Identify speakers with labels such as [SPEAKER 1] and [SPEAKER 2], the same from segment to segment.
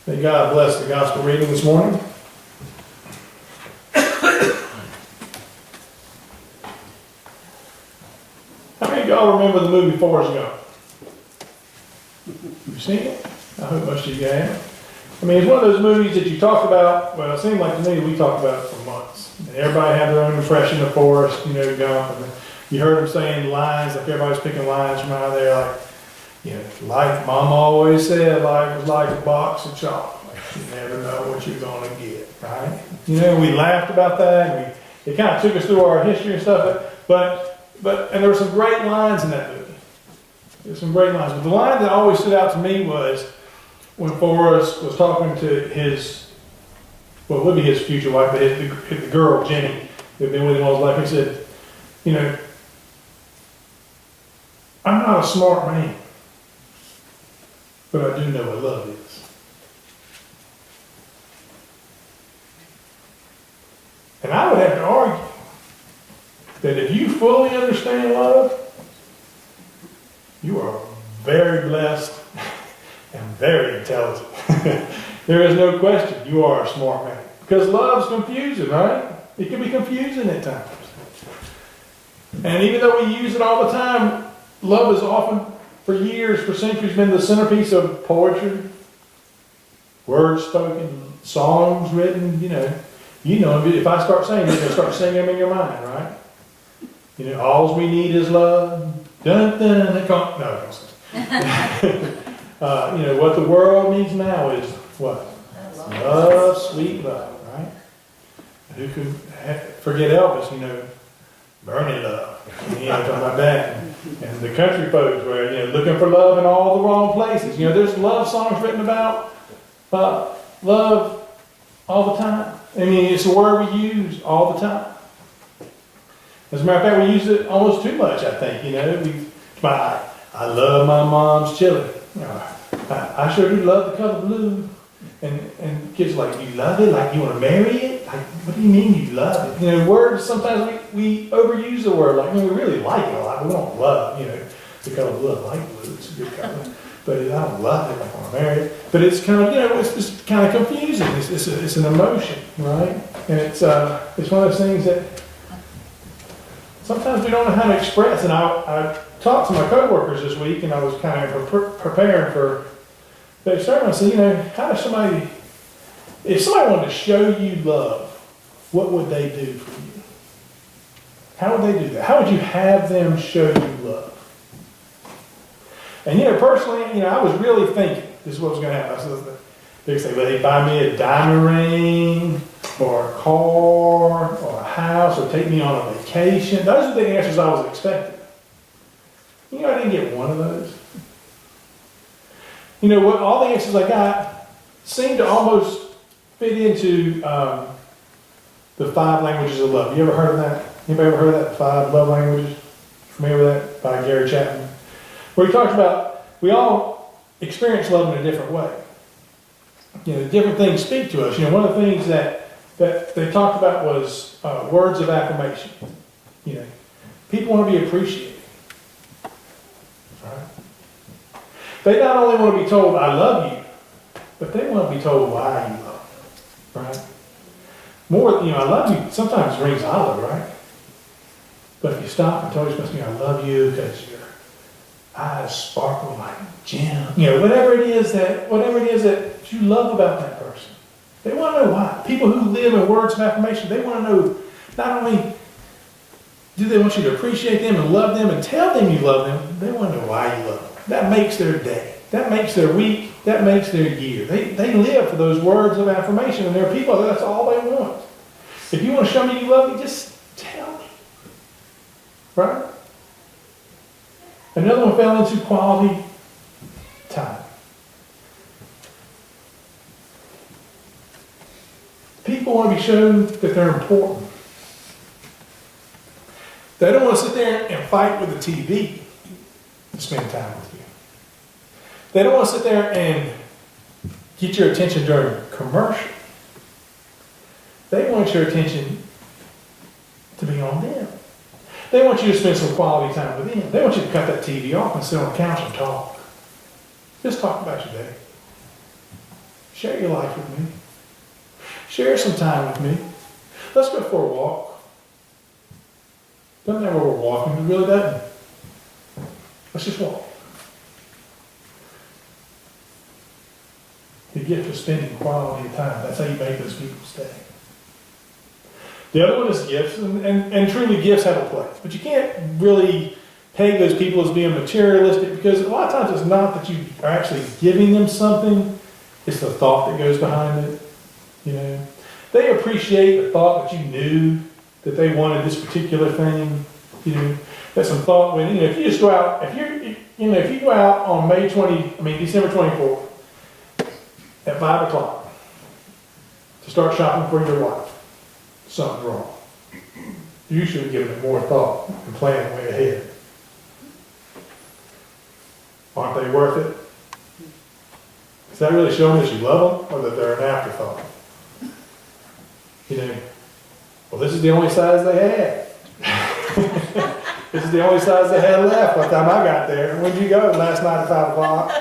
[SPEAKER 1] May God bless the gospel reading this morning. How many of y'all remember the movie Forrest Gump? You seen it? I hope most of you have. I mean, it's one of those movies that you talk about, well, it seemed like to me we talked about it for months. And everybody had their own impression of Forrest, Gump. And you heard them saying lines, like everybody's picking lines from out of there, like Mama always said, life was like a box of chocolates. You never know what you're going to get, right? We laughed about that, and it kind of took us through our history and stuff, and there were some great lines in that movie. There's some great lines. But the line that always stood out to me was when Forrest was talking to his, well, it would be his future wife, but the girl, Jenny, who had been with him all his life. He said, I'm not a smart man, but I do know what love is. And I would have to argue that if you fully understand love, you are very blessed and very intelligent. There is no question you are a smart man. Because love's confusing, right? It can be confusing at times. And even though we use it all the time, love has often, for years, for centuries, been the centerpiece of poetry, words spoken, songs written, if I start saying, you're going to start singing them in your mind, right? All we need is love. Dun, dun, dun, no, what the world needs now is what? Love, sweet love, right? Who could forget Elvis, burning love. Talking about that. And the country folks were, looking for love in all the wrong places. There's love songs written about love all the time. I mean, it's a word we use all the time. As a matter of fact, we use it almost too much, I think. I love my mom's chili. I sure do love the color blue. And kids are like, you love it? Like you want to marry it? Like, what do you mean you love it? Words, sometimes we overuse the word. Like, we really like it a lot, but we don't love, the color blue. I like blue. It's a good color. But I don't love it. I want to marry it. But it's kind of, it's just kind of confusing. It's an emotion, right? And it's one of those things that sometimes we don't know how to express. And I talked to my coworkers this week, and I was kind of preparing for the sermon. I said, how does somebody, if somebody wanted to show you love, what would they do for you? How would they do that? How would you have them show you love? And personally, I was really thinking this is what was going to happen. They say, well, they buy me a diamond ring, or a car, or a house, or take me on a vacation. Those are the answers I was expecting. I didn't get one of those. What? All the answers I got seemed to almost fit into the 5 languages of love. You ever heard of that? Anybody ever heard of that? 5 love languages? Familiar with that? By Gary Chapman. Where he talks about we all experience love in a different way. Different things speak to us. One of the things that they talked about was words of affirmation. People want to be appreciated. Right? They not only want to be told, I love you, but they want to be told why you love them. Right? More, I love you sometimes rings hollow, right? But if you stop and tell your spouse, I love you because your eyes sparkle like gem. Whatever it is that you love about that person. They want to know why. People who live in words of affirmation, they want to know, not only do they want you to appreciate them and love them and tell them you love them, they want to know why you love them. That makes their day. That makes their week. That makes their year. They live for those words of affirmation, and there are people that's all they want. If you want to show me you love me, just tell me. Right? Another one fell into quality time. People want to be shown that they're important. They don't want to sit there and fight with the TV to spend time with you. They don't want to sit there and get your attention during commercial. They want your attention to be on them. They want you to spend some quality time with them. They want you to cut that TV off and sit on the couch and talk. Just talk about your day. Share your life with me. Share some time with me. Let's go for a walk. Doesn't matter where we're walking, it really doesn't. Let's just walk. The gift of spending quality time. That's how you make those people stay. The other one is gifts, and truly gifts have a place. But you can't really peg those people as being materialistic, because a lot of times it's not that you are actually giving them something, it's the thought that goes behind it. You know, they appreciate the thought that you knew that they wanted this particular thing. You know, that's some thought when, you know, if you just go out, if you go out on December 24th at 5 o'clock to start shopping for your wife, something's wrong. You should have given it more thought and planned way ahead. Aren't they worth it? Is that really showing that you love them, or that they're an afterthought? You know, well, this is the only size they had. This is the only size they had left by the time I got there. When did you go? Last night at 5 o'clock.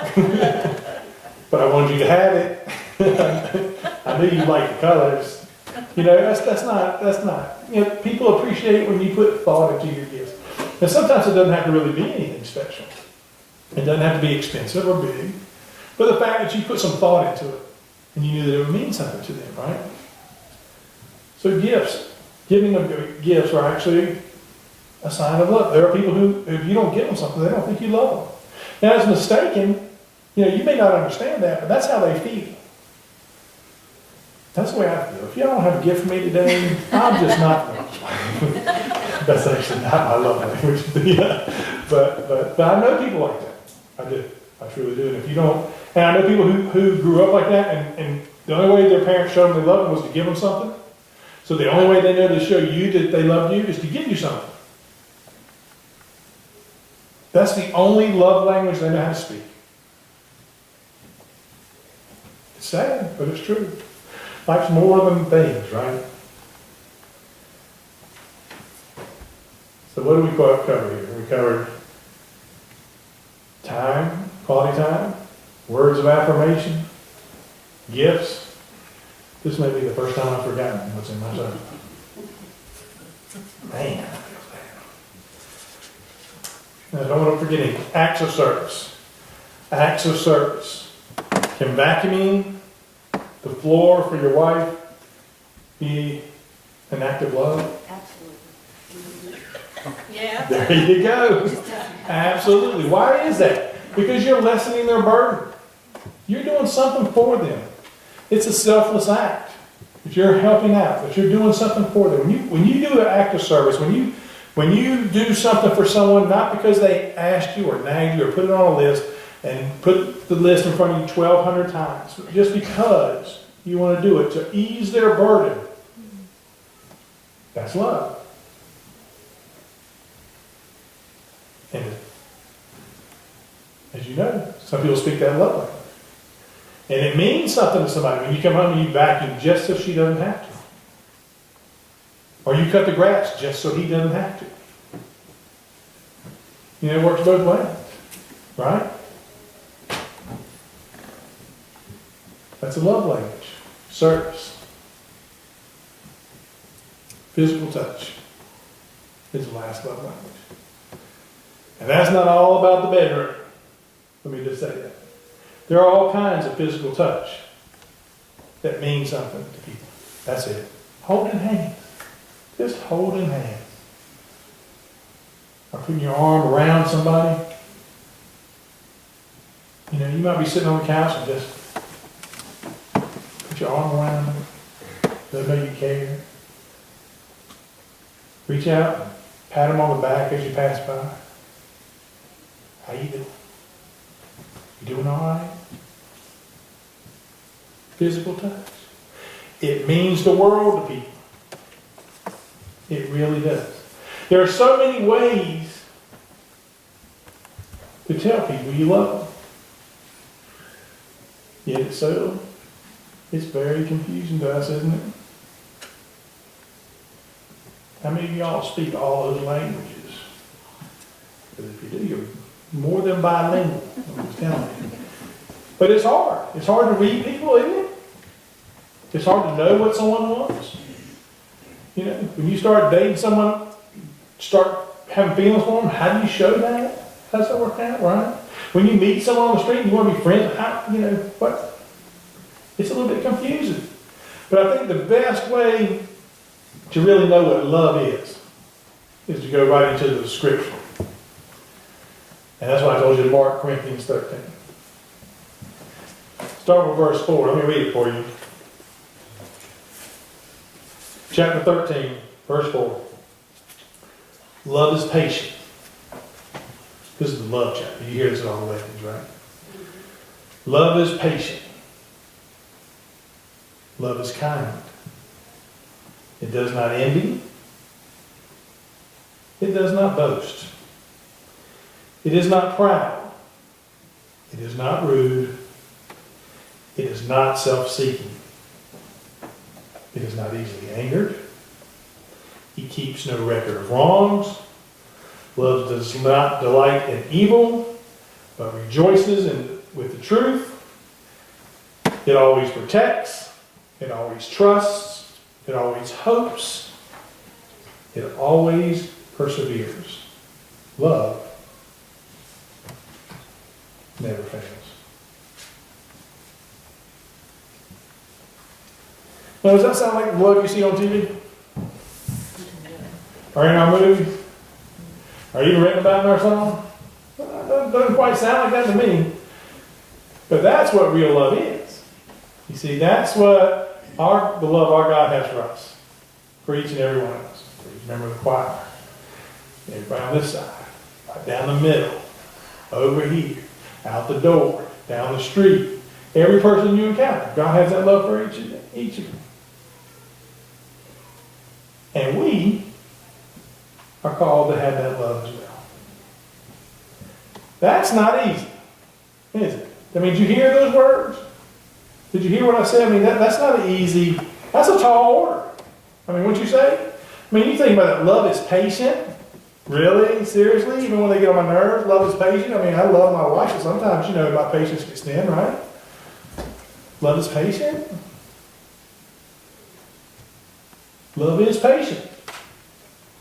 [SPEAKER 1] But I wanted you to have it. I knew you liked the colors. You know, that's not. You know, people appreciate when you put thought into your gifts. And sometimes it doesn't have to really be anything special. It doesn't have to be expensive or big. But the fact that you put some thought into it, and you knew that it would mean something to them, right? So gifts, giving them gifts are actually a sign of love. There are people who, if you don't give them something, they don't think you love them. Now, as mistaken, you know, you may not understand that, but that's how they feel. That's the way I feel. If you don't have a gift for me today, I'm just not. That's actually not my love language. But I know people like that. I do. I truly do. And if you don't, and I know people who grew up like that, and the only way their parents showed them they loved them was to give them something. So the only way they know to show you that they loved you is to give you something. That's the only love language they know how to speak. It's sad, but it's true. Life's more than things, right? So what do we cover here? We covered time, quality time, words of affirmation, gifts. This may be the first time I've forgotten what's in my soul. Man, I feel bad. I don't want to forget any. Acts of service. Acts of service. Can vacuuming the floor for your wife be an act of love?
[SPEAKER 2] Absolutely. Yeah.
[SPEAKER 1] There you go. Absolutely. Why is that? Because you're lessening their burden. You're doing something for them. It's a selfless act. That you're helping out, that you're doing something for them. When you do an act of service, when you do something for someone, not because they asked you or nagged you or put it on a list and put the list in front of you 1,200 times, just because you want to do it to ease their burden, that's love. And as you know, some people speak that love language. And it means something to somebody when you come home and you vacuum just so she doesn't have to. Or you cut the grass just so he doesn't have to. You know, it works both ways. Right? That's a love language. Service. Physical touch is the last love language. And that's not all about the bedroom. Let me just say that. There are all kinds of physical touch that mean something to people. That's it. Holding hands. Just holding hands. Or putting your arm around somebody. You know, you might be sitting on the couch and just put your arm around them. Let them know you care. Reach out and pat them on the back as you pass by. How you doing? You doing all right? Physical touch. It means the world to people. It really does. There are so many ways to tell people you love them. Yet it's very confusing to us, isn't it? How many of y'all speak all those languages? Because if you do, you're more than bilingual. I'm telling you. But it's hard. It's hard to read people, isn't it? It's hard to know what someone wants. You know, when you start dating someone, start having feelings for them, how do you show that? How does that work out, right? When you meet someone on the street and you want to be friends, how, you know, what? It's a little bit confusing. But I think the best way to really know what love is to go right into the scripture. And that's why I told you to mark Corinthians 13. Start with verse 4. Let me read it for you. Chapter 13, verse 4. Love is patient. This is the love chapter. You hear this in all the lessons, right? Love is patient. Love is kind. It does not envy. It does not boast. It is not proud. It is not rude. It is not self-seeking. It is not easily angered. It keeps no record of wrongs. Love does not delight in evil, but rejoices with the truth. It always protects. It always trusts. It always hopes. It always perseveres. Love never fails. Now, does that sound like the love you see on TV? Or in our movies? Or even written about in our song? Well, it doesn't quite sound like that to me. But that's what real love is. You see, that's what the love our God has for us. For each and every one of us. For each member of the choir. Everybody on this side. Right down the middle. Over here. Out the door. Down the street. Every person you encounter. God has that love for each of you. And we are called to have that love as well. That's not easy, is it? I mean, did you hear those words? Did you hear what I said? I mean, that's not easy. That's a tall order. I mean, what'd you say? I mean, you think about it. Love is patient. Really? Seriously? Even when they get on my nerves, love is patient. I mean, I love my wife, but sometimes, you know, my patience gets thin, right? Love is patient. Love is patient.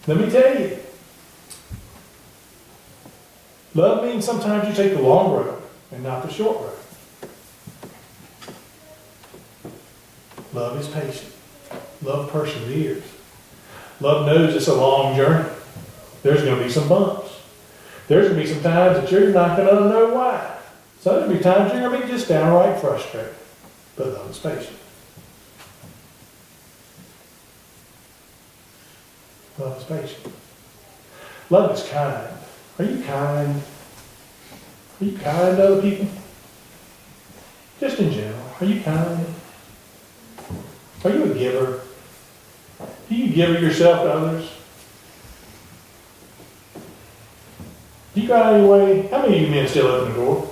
[SPEAKER 1] Let me tell you. Love means sometimes you take the long road and not the short road. Love is patient. Love perseveres. Love knows it's a long journey. There's going to be some bumps. There's going to be some times that you're not going to know why. So there's going to be times you're going to be just downright frustrated. But love is patient. Love is patient. Love is kind. Are you kind? Are you kind to other people? Just in general. Are you kind? Are you a giver? Do you give yourself to others? Do you go out of your way? How many of you men still open the door?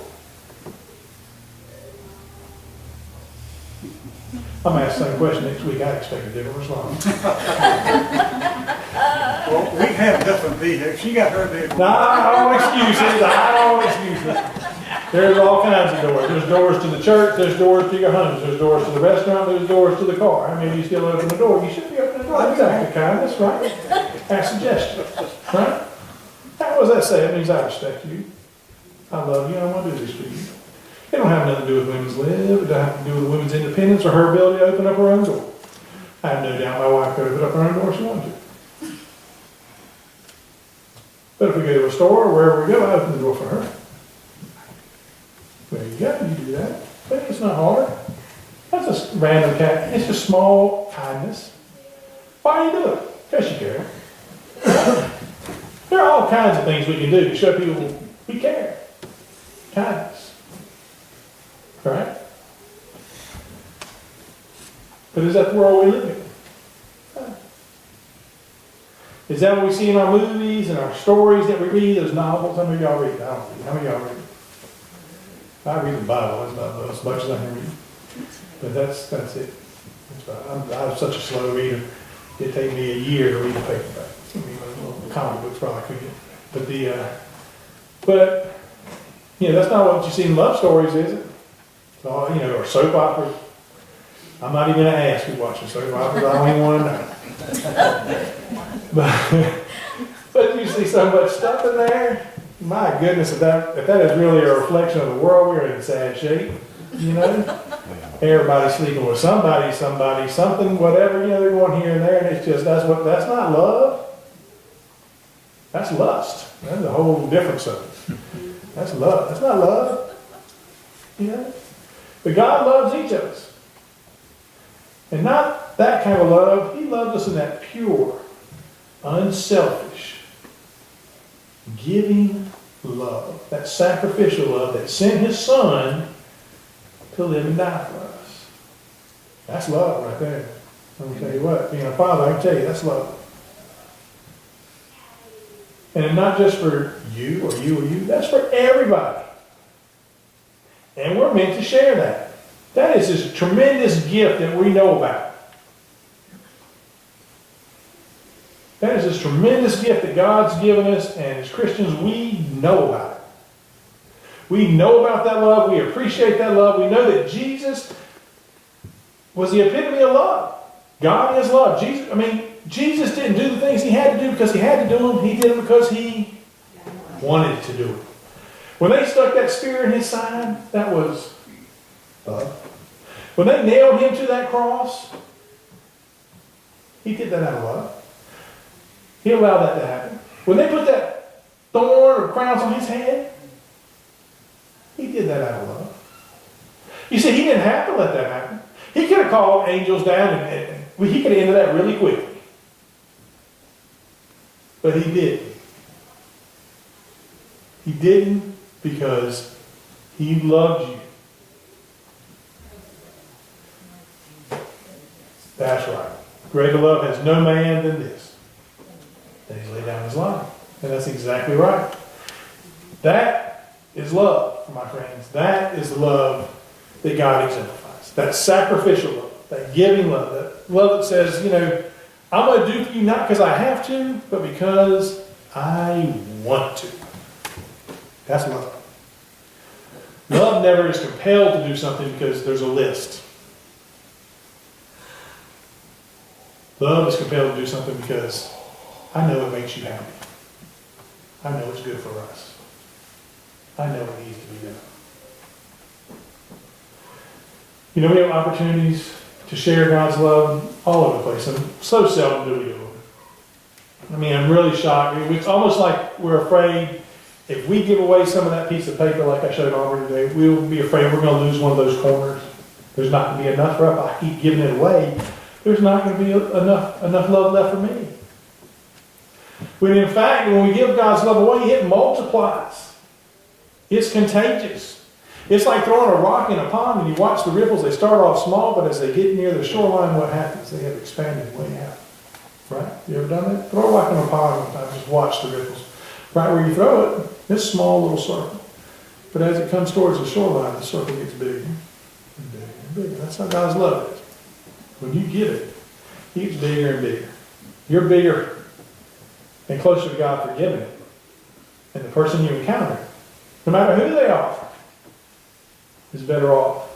[SPEAKER 1] I'm going to ask the same question next week. I expect a different response.
[SPEAKER 3] Well, we have different vehicles. She got her vehicle.
[SPEAKER 1] No, I don't excuses. I don't excuses. There's all kinds of doors. There's doors to the church. There's doors to your homes. There's doors to the restaurant. There's doors to the car. I mean, you still open the door. You should be opening the door. That's act of kindness, right? Act suggestion, right? How does that say? It means I respect you. I love you. I want to do this for you. It don't have nothing to do with women's live. It doesn't have to do with women's independence or her ability to open up her own door. I have no doubt my wife could open up her own door if she wanted to. But if we go to a store or wherever we go, I open the door for her. There you go, you do that. But it's not hard. That's just random cat. It's just small kindness. Why do you do it? Because you care. There are all kinds of things we can do to show people we care. Kindness. Right? But is that the world we live in? Is that what we see in our movies and our stories that we read, those novels? How many of y'all read? I don't read. How many of y'all read? I read the Bible. It's not as much as I can read. But that's it. I'm such a slow reader. It'd take me a year to read a paperback. I mean, little comic books probably could get. But you know, that's not what you see in love stories, is it? or soap operas. I'm not even going to ask who watches soap operas. I don't even want to know. But you see so much stuff in there. My goodness, if that is really a reflection of the world, we're in sad shape. Everybody's sleeping with somebody, something, whatever. They're going here and there, and it's just that's not love. That's lust. That's a whole different subject. That's love. That's not love. But God loves each of us. And not that kind of love. He loves us in that pure, unselfish, giving love. That sacrificial love that sent His Son to live and die for us. That's love right there. Let me tell you what, being a father, I can tell you, that's love. And not just for you or you or you, that's for everybody. And we're meant to share that. That is this tremendous gift that we know about. That is this tremendous gift that God's given us, and as Christians, we know about it. We know about that love. We appreciate that love. We know that Jesus was the epitome of love. God is love. Jesus didn't do the things He had to do because He had to do them. He did them because He wanted to do them. When they stuck that spear in His side, that was love. When they nailed Him to that cross, He did that out of love. He allowed that to happen. When they put that thorn or crowns on His head, He did that out of love. You see, He didn't have to let that happen. He could have called angels down and He could have ended that really quickly. But He didn't. He didn't because He loved you. That's right. Greater love has no man than this, that He's laid down His life. And that's exactly right. That is love, my friends. That is the love that God exemplifies. That sacrificial love, that giving love, that love that says, I'm going to do for you not because I have to, but because I want to. That's love. Love never is compelled to do something because there's a list. Love is compelled to do something because I know it makes you happy. I know it's good for us. I know it needs to be done. We have opportunities to share God's love all over the place, and so seldom do we do it. I'm really shocked. It's almost like we're afraid if we give away some of that piece of paper like I showed Aubrey today, we'll be afraid we're going to lose one of those corners. There's not going to be enough for us. I keep giving it away. There's not going to be enough love left for me. When in fact, when we give God's love away, it multiplies. It's contagious. It's like throwing a rock in a pond and you watch the ripples. They start off small, but as they get near the shoreline, what happens? They have expanded way out. Right? You ever done that? Throw a rock in a pond one time, just watch the ripples. Right where you throw it, it's a small little circle. But as it comes towards the shoreline, the circle gets bigger and bigger and bigger. That's how God's love is. When you give it, He gets bigger and bigger. You're bigger and closer to God for giving it. And the person you encounter, no matter who they are, is better off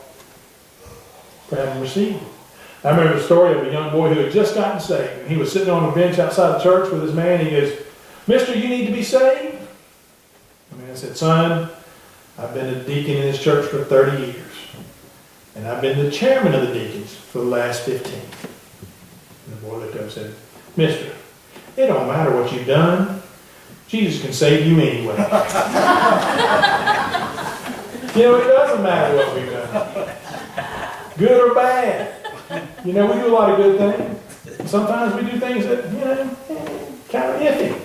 [SPEAKER 1] for having received it. I remember the story of a young boy who had just gotten saved. And he was sitting on a bench outside the church with his man. He goes, "Mister, you need to be saved?" I said, "Son, I've been a deacon in this church for 30 years. And I've been the chairman of the deacons for the last 15. And the boy looked up and said, "Mister, it don't matter what you've done. Jesus can save you anyway." It doesn't matter what we've done. Good or bad. We do a lot of good things. Sometimes we do things that, kind of iffy.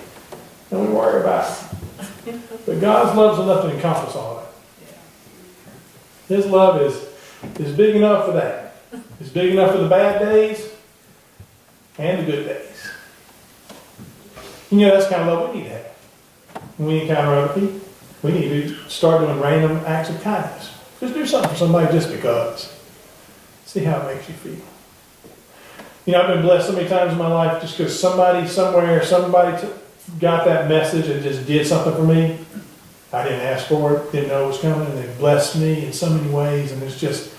[SPEAKER 1] And we worry about it. But God's love is enough to encompass all that. His love is big enough for that. It's big enough for the bad days and the good days. That's the kind of love we need to have. When we encounter other people, we need to start doing random acts of kindness. Just do something for somebody just because. See how it makes you feel. I've been blessed so many times in my life just because somebody somewhere, got that message and just did something for me. I didn't ask for it, didn't know it was coming, and they blessed me in so many ways, and it's just,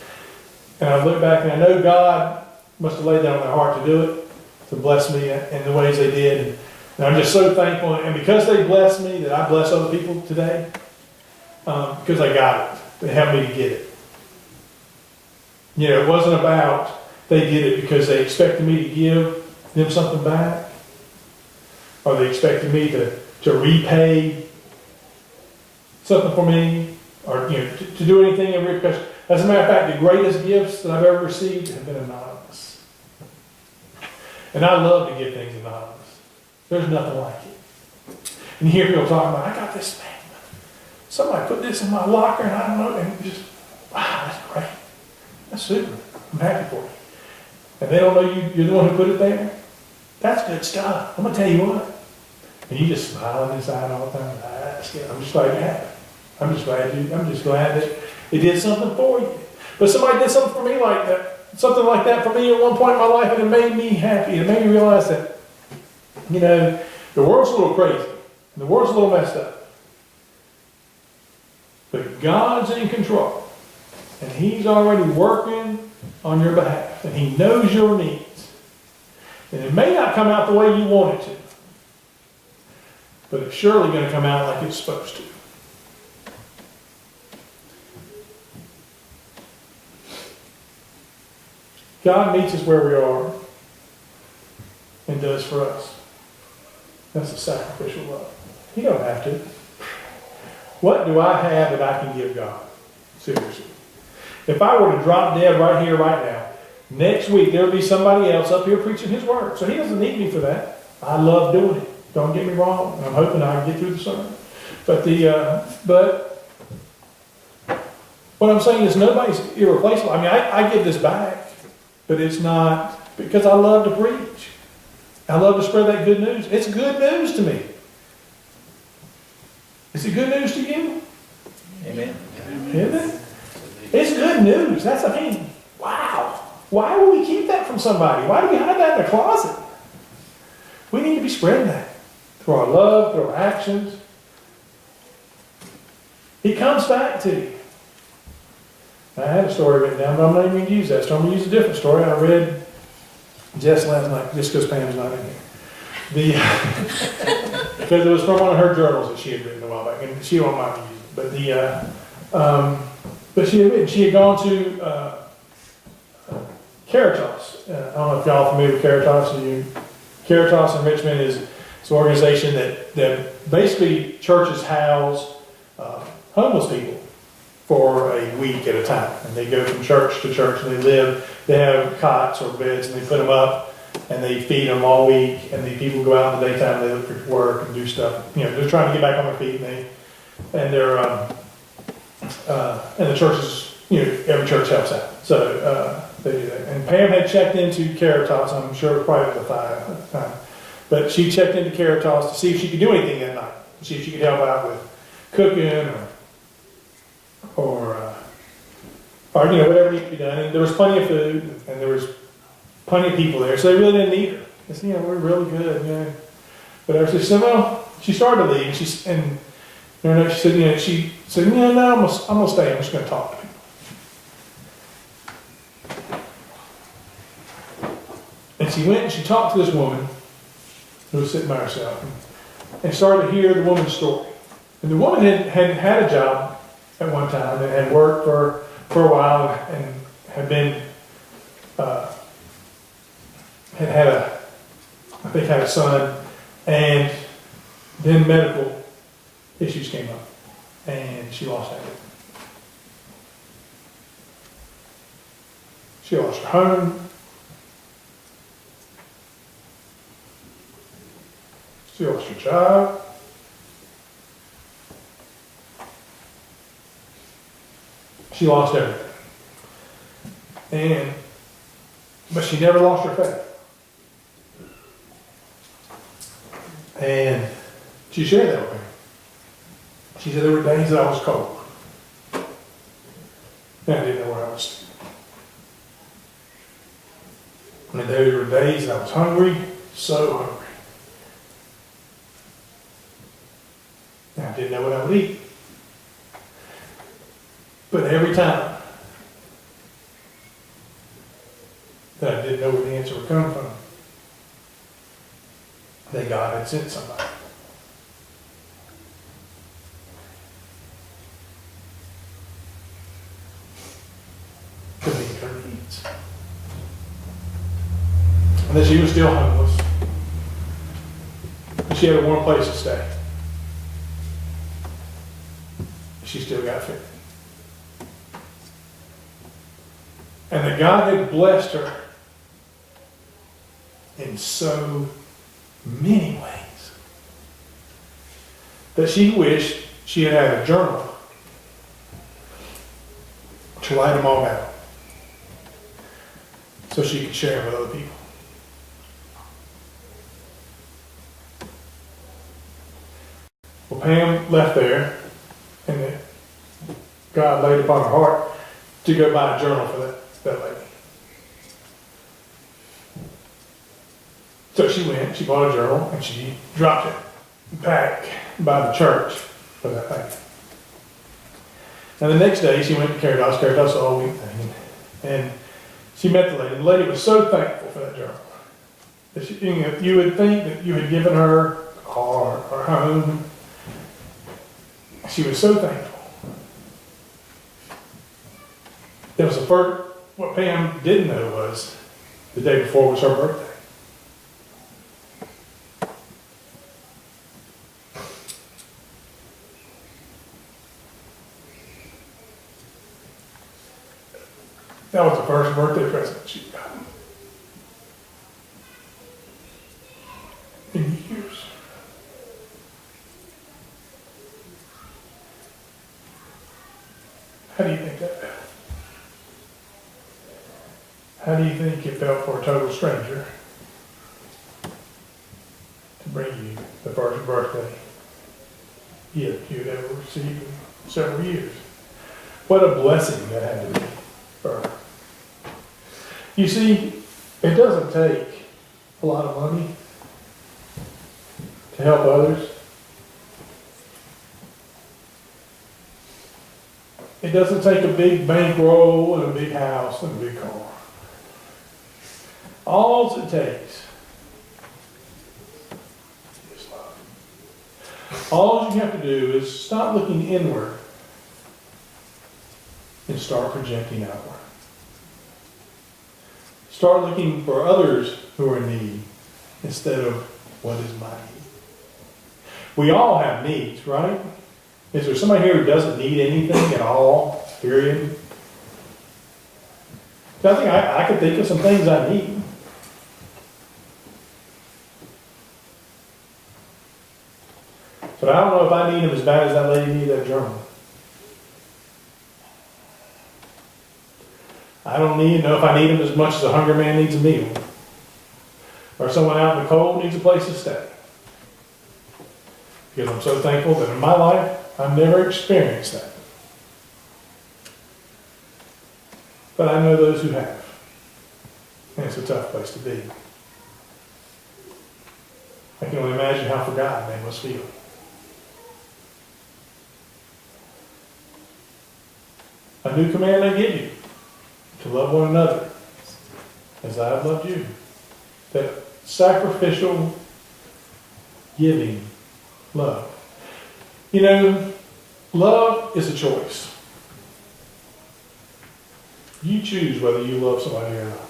[SPEAKER 1] and I look back and I know God must have laid that on their heart to do it, to bless me in the ways they did, and I'm just so thankful, and because they blessed me, that I bless other people today, because I got it. They helped me to get it. You know, it wasn't about they did it because they expected me to give them something back, or they expected me to repay something for me, or to do anything in repercussion. As a matter of fact, the greatest gifts that I've ever received have been anonymous. And I love to give things anonymous. There's nothing like it. And you hear people talking about, I got this thing. Somebody put this in my locker, and I don't know, and just, wow, that's great. That's super. I'm happy for you. And they don't know you're the one who put it there. That's good stuff. I'm going to tell you what. And you just smiling inside all the time. That's good. I'm just glad you have it. I'm just glad that it did something for you. But somebody did something for me like that. Something like that for me at one point in my life, and it made me happy. It made me realize that, the world's a little crazy. And the world's a little messed up. But God's in control. And He's already working on your behalf. And He knows your needs. And it may not come out the way you want it to. But it's surely going to come out like it's supposed to. God meets us where we are and does for us. That's a sacrificial love. You don't have to. What do I have that I can give God? Seriously. If I were to drop dead right here, right now, next week there will be somebody else up here preaching His word. So He doesn't need me for that. I love doing it. Don't get me wrong. I'm hoping I can get through the sermon. But what I'm saying is nobody's irreplaceable. I mean, I give this back, but it's not because I love to preach. I love to spread that good news. It's good news to me. Is it good news to you?
[SPEAKER 4] Amen.
[SPEAKER 1] Isn't it? It's good news. Wow. Why would we keep that from somebody? Why do we hide that in the closet? We need to be spreading that through our love, through our actions. He comes back to you. I had a story written down, but I'm not even going to use that story. I'm going to use a different story. I read just last night, just because Pam's not in here. Because it was from one of her journals that she had written a while back, and she won't mind me using it. But she had gone to Caritas. I don't know if y'all are familiar with Caritas. Caritas in Richmond is an organization that basically churches house homeless people for a week at a time. And they go from church to church, and they have cots or beds, and they put them up, and they feed them all week, and the people go out in the daytime, they look for work and do stuff. They're trying to get back on their feet, and the churches, every church helps out. So they do that. And Pam had checked into Caritas, I'm sure it was probably the 5 at the time, but she checked into Caritas to see if she could do anything that night, see if she could help out with cooking or whatever needed to be done. And there was plenty of food, and there was plenty of people there, so they really didn't need her. They said, we're really good, But she said, well, she started to leave, and she said, no, I'm gonna stay. I'm just gonna talk to people. And she went and she talked to this woman who was sitting by herself, and started to hear the woman's story. And the woman had a job at one time and had worked for a while and had been had a son, and then medical issues came up, and she lost everything. She lost her home. She lost her job. She lost everything. But she never lost her faith. And she shared that with me. She said there were days that I was cold. And I didn't know where I was. And there were days that I was hungry, so hungry. And I didn't know what I would eat. But every time that I didn't know where the answer would come from, that God had sent somebody. To meet her needs. And that she was still homeless. But she had a warm place to stay. She still got fed. And that God had blessed her in so many ways that she wished she had had a journal to write them all down so she could share them with other people. Well, Pam left there, and then God laid upon her heart to go buy a journal for that lady. So she went, she bought a journal, and she dropped it back by the church for that lady. And the next day, she went to Caritas. Caritas is all week thing. And she met the lady. The lady was so thankful for that journal. That she, you would think that you had given her a car or a home. She was so thankful. There was what Pam didn't know was the day before was her birthday. That was the first birthday present she got in years. How do you think that felt? How do you think it felt for a total stranger to bring you the first birthday gift you'd ever received in several years? What a blessing that had to be for her. You see, it doesn't take a lot of money to help others. It doesn't take a big bankroll and a big house and a big car. All it takes is love. All you have to do is stop looking inward and start projecting outward. Start looking for others who are in need instead of what is my need. We all have needs, right? Is there somebody here who doesn't need anything at all, period? I could think of some things I need. But I don't know if I need them as bad as that lady needed that journal. I don't know if I need them as much as a hungry man needs a meal. Or someone out in the cold needs a place to stay. Because I'm so thankful that in my life, I've never experienced that. But I know those who have. And it's a tough place to be. I can only imagine how forgotten they must feel. A new command I give you, to love one another as I have loved you. That sacrificial giving love. You know, love is a choice. You choose whether you love somebody or not.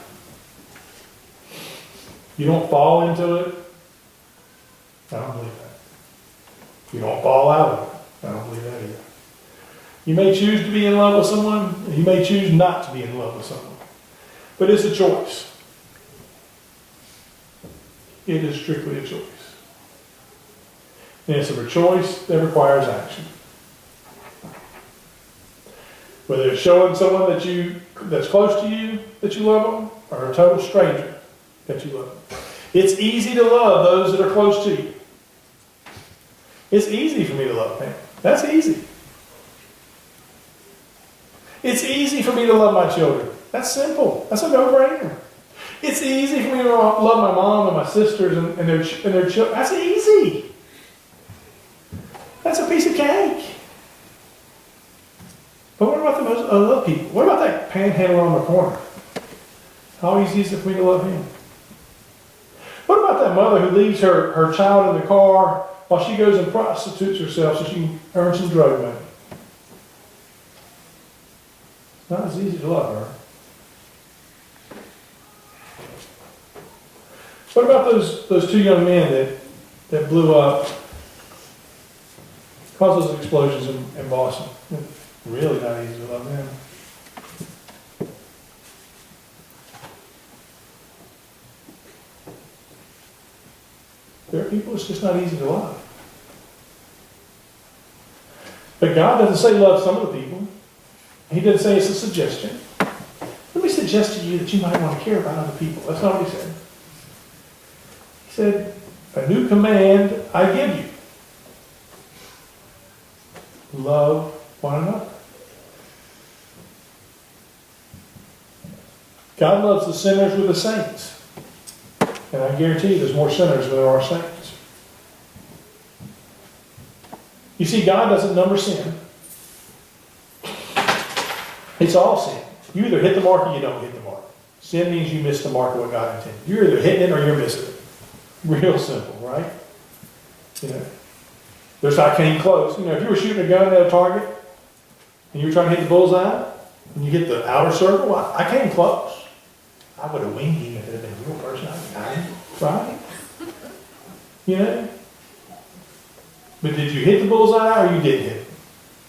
[SPEAKER 1] You don't fall into it. I don't believe that. You don't fall out of it. I don't believe that either. You may choose to be in love with someone. You may choose not to be in love with someone. But it's a choice. It is strictly a choice. And it's a choice that requires action. Whether it's showing someone that's close to you that you love them, or a total stranger that you love them. It's easy to love those that are close to you. It's easy for me to love them. That's easy. It's easy for me to love my children. That's simple. That's a no-brainer. It's easy for me to love my mom and my sisters and their children. That's easy. That's a piece of cake. But what about the most other people? What about that panhandler on the corner? How easy is it for me to love him? What about that mother who leaves her child in the car while she goes and prostitutes herself so she can earn some drug money? It's not as easy to love her. What about those two young men that blew up, caused those explosions in Boston? Really not easy to love them. There are people it's just not easy to love. But God doesn't say love some of the people. He doesn't say it's a suggestion. Let me suggest to you that you might want to care about other people. That's not what he said. He said, a new command I give you. Love one another. God loves the sinners with the saints. And I guarantee you there's more sinners than there are saints. You see, God doesn't number sin. It's all sin. You either hit the mark or you don't hit the mark. Sin means you missed the mark of what God intended. You're either hitting it or you're missing it. Real simple, right? You know, there's I came close. You know, if you were shooting a gun at a target and you were trying to hit the bullseye and you hit the outer circle, I came close. I would have winged him if it had been a real person. Right? You know? But did you hit the bullseye or you didn't hit it?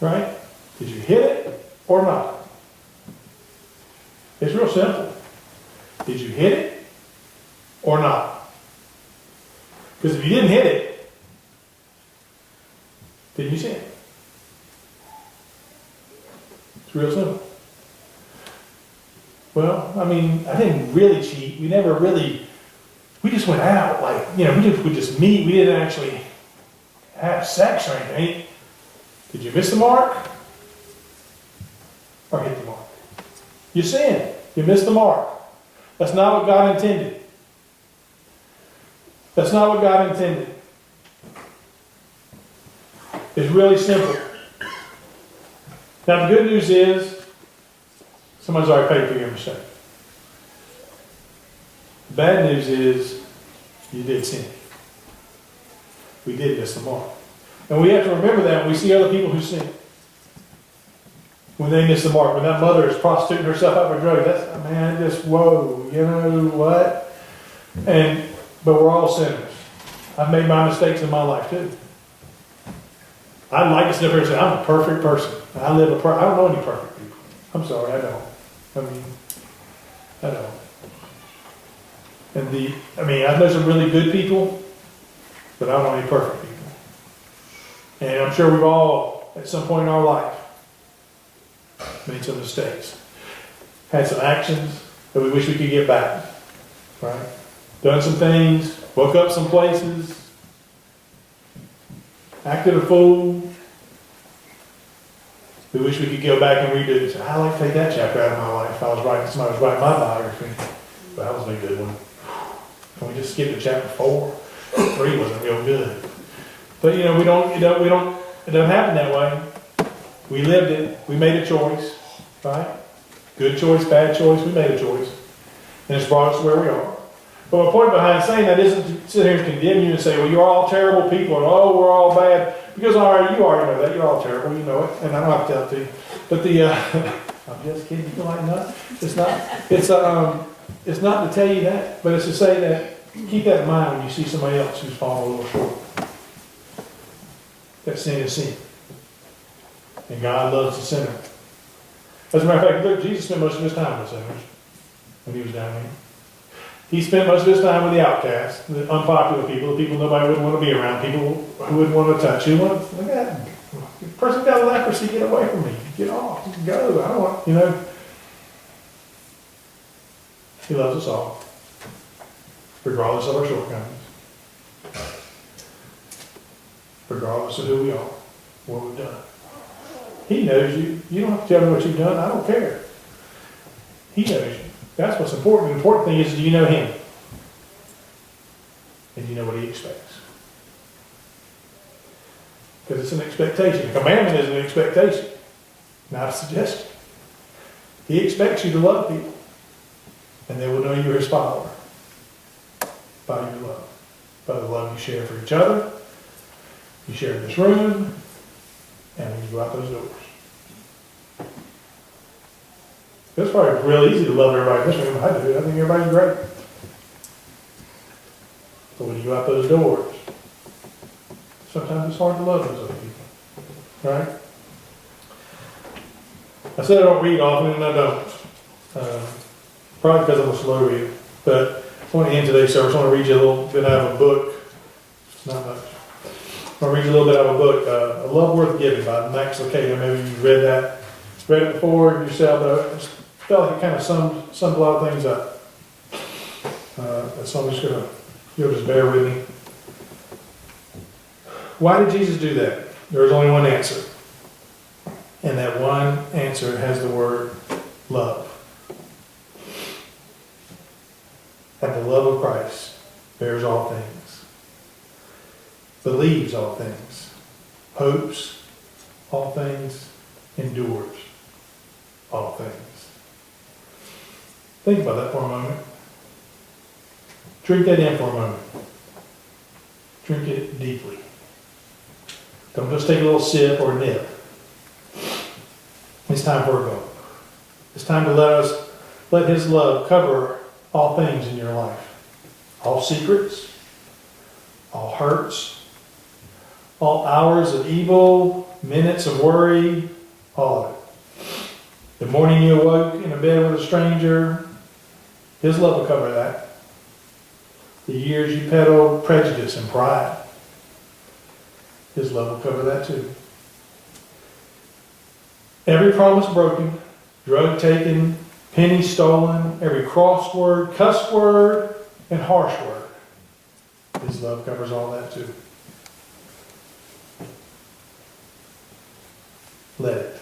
[SPEAKER 1] Right? Did you hit it or not? It's real simple. Did you hit it or not? Because if you didn't hit it, then you sin. It's real simple. Well, I mean, I didn't really cheat. We never really, we just went out. Like, you know, we just meet. We didn't actually have sex or anything. Did you miss the mark? Or hit the mark? You sinned. You missed the mark. That's not what God intended. That's not what God intended. It's really simple. Now the good news is, somebody's already paid for your mistake. The bad news is, you did sin. We did miss the mark. And we have to remember that when we see other people who sin. When they miss the mark, when that mother is prostituting herself out for drugs, that's, man, just, whoa, you know what? But we're all sinners. I've made my mistakes in my life too. I'd like to sit up here and say, I'm a perfect person. I don't know any perfect people. I'm sorry, I don't. I don't. I know some really good people, but I don't know any perfect people. And I'm sure we've all, at some point in our life, made some mistakes. Had some actions that we wish we could get back. Right? Done some things, woke up some places, acted a fool. We wish we could go back and redo it. I'd like to take that chapter out of my life. If somebody was writing my biography. But that was a good one. Can we just skip to chapter 4? 3 wasn't real good. But you know, it doesn't happen that way. We lived it. We made a choice. Right? Good choice, bad choice. We made a choice. And it's brought us where we are. But my point behind saying that isn't to sit here and condemn you and say, well, you're all terrible people, and oh, we're all bad. Because you already know that. You're all terrible. You know it. And I don't have to tell it to you. But I'm just kidding. You like that? It's not to tell you that, but it's to say that, keep that in mind when you see somebody else who's fallen a little short. That sin is sin. And God loves the sinner. As a matter of fact, look, Jesus spent most of his time with sinners when he was down here. He spent most of his time with the outcasts, the unpopular people, the people nobody would want to be around, people who wouldn't want to touch. Look at that. The person got leprosy, get away from me. Get off. Go. I don't want, you know. He loves us all, regardless of our shortcomings, regardless of who we are, what we've done. He knows you. You don't have to tell me what you've done. I don't care. He knows you. That's what's important. The important thing is, do you know him? And you know what he expects. Because it's an expectation. A commandment is an expectation. Not a suggestion. He expects you to love people, and they will know you're his follower by your love, by the love you share for each other, you share in this room, and when you go out those doors. It's probably real easy to love everybody in this room. I do. I think everybody's great. But when you go out those doors, sometimes it's hard to love those other people. Right? I said I don't read often, and I don't. Probably because I'm a slow reader. But I want to end today's service. I want to read you a little bit out of a book. It's not much. I want to read you a little bit out of a book, A Love Worth Giving by Max Lucado. Maybe you've read that. Read it before yourself, but I just felt like it kind of summed a lot of things up. So I'm just going to, you'll just bear with me. Why did Jesus do that? There was only one answer. And that one answer has the word love. And the love of Christ bears all things, believes all things, hopes all things, endures all things. Think about that for a moment. Drink that in for a moment. Drink it deeply. Don't just take a little sip or a nip. It's time for a go. It's time to let his love cover all things in your life. All secrets, all hurts, all hours of evil, minutes of worry, all of it. The morning you awoke in a bed with a stranger, his love will cover that. The years you peddled prejudice and pride, his love will cover that too. Every promise broken, drug taken, penny stolen, every crossword, cuss word, and harsh word, his love covers all that too. Let it.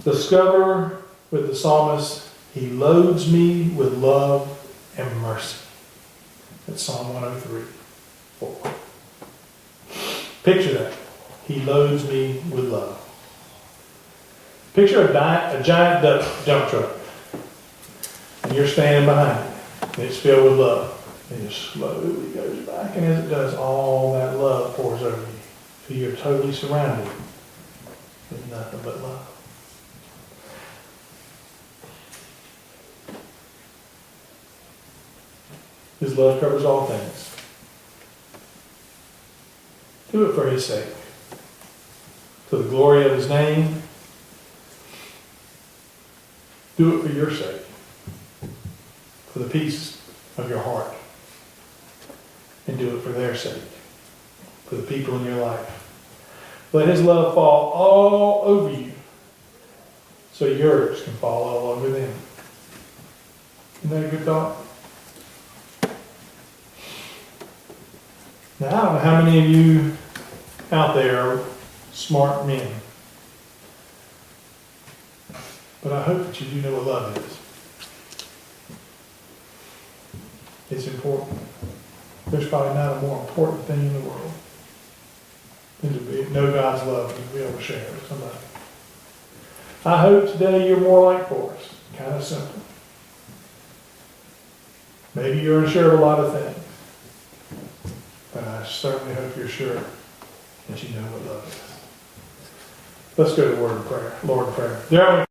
[SPEAKER 1] Discover with the psalmist, he loads me with love and mercy. That's Psalm 103:4. Picture that. He loads me with love. Picture a giant dump truck. And you're standing behind it. And it's filled with love. And it slowly goes back. And as it does, all that love pours over you. So you're totally surrounded with nothing but love. His love covers all things. Do it for his sake. To the glory of his name. Do it for your sake. For the peace of your heart. And do it for their sake. For the people in your life. Let his love fall all over you. So yours can fall all over them. Isn't that a good thought? Now, I don't know how many of you out there are smart men. But I hope that you do know what love is. It's important. There's probably not a more important thing in the world than to know God's love and to be able to share it with somebody. I hope today you're more like Forrest. Kind of simple. Maybe you're unsure of a lot of things. But I certainly hope you're sure that you know what love is. Let's go to the word of prayer. Lord, prayer.